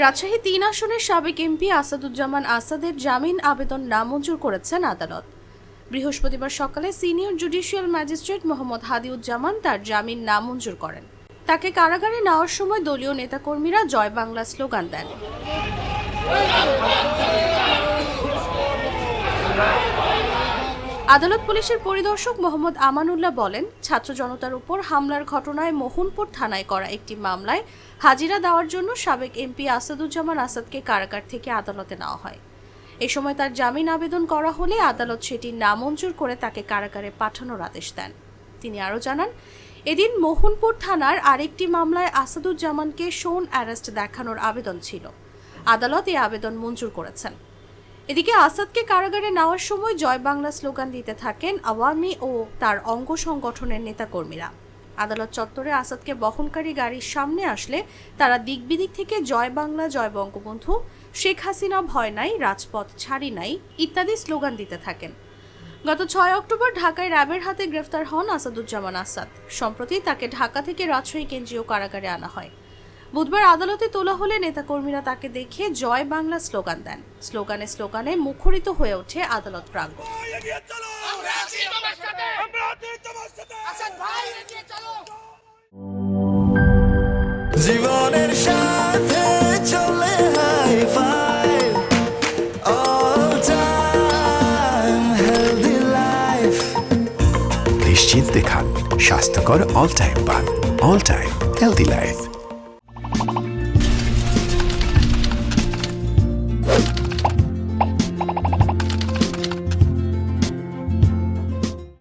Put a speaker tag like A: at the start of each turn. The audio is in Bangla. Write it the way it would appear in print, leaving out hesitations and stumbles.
A: রাজশাহী ৩ আসনের সাবেক এমপি আসাদুজ্জামান আসাদের জামিন আবেদন নামঞ্জুর করেছেন আদালত। বৃহস্পতিবার সকালে senior judicial magistrate Mohammad Hadiuzzaman তার জামিন নামঞ্জুর করেন। তাকে কারাগারে নেওয়ার সময় দলীয় নেতাকর্মীরা জয় বাংলা স্লোগান দেন। আদালত পুলিশের পরিদর্শক মোহাম্মদ আমানুল্লাহ বলেন, ছাত্র জনতার উপর হামলার ঘটনায় মোহনপুর থানায় করা একটি মামলায় হাজিরা দেওয়ার জন্য সাবেক এমপি আসাদুজ্জামান আসাদকে কারাগার থেকে আদালতে নেওয়া হয়। এ সময় তার জামিন আবেদন করা হলে আদালত সেটি নামঞ্জুর করে তাকে কারাগারে পাঠানোর আদেশ দেন। তিনি আরও জানান, এদিন মোহনপুর থানার আরেকটি মামলায় আসাদুজ্জামানকে শোন অ্যারেস্ট দেখানোর আবেদন ছিল। আদালত এই আবেদন মঞ্জুর করেছেন। এদিকে আসাদকে কারাগারে নেওয়ার সময় জয় বাংলা স্লোগান দিতে থাকেন আওয়ামী ও তার অঙ্গ সংগঠনের নেতাকর্মীরা। আদালত চত্বরে আসাদকে বহনকারী গাড়ির সামনে আসলে তারা দিকবিদিক থেকে জয় বাংলা, জয় বঙ্গবন্ধু, শেখ হাসিনা ভয় নাই, রাজপথ ছাড়ি নাই ইত্যাদি স্লোগান দিতে থাকেন। গত ৬ অক্টোবর ঢাকায় র্যাবের হাতে গ্রেফতার হন আসাদুজ্জামান আসাদ। সম্প্রতি তাকে ঢাকা থেকে রাজশাহী কেন্দ্রীয় কারাগারে আনা হয়। বুধবার আদালতে তোলা হলে নেতাকর্মীরা তাকে দেখে জয় বাংলা স্লোগান দেন। স্লোগানে মুখরিত হয়ে ওঠে আদালত প্রাঙ্গণ।
B: জীবনের সাথে চলে high five all time healthy life.
C: নিশ্চিন্তে খান, স্বাস্থ্যকর অল টাইম পান। All time healthy life.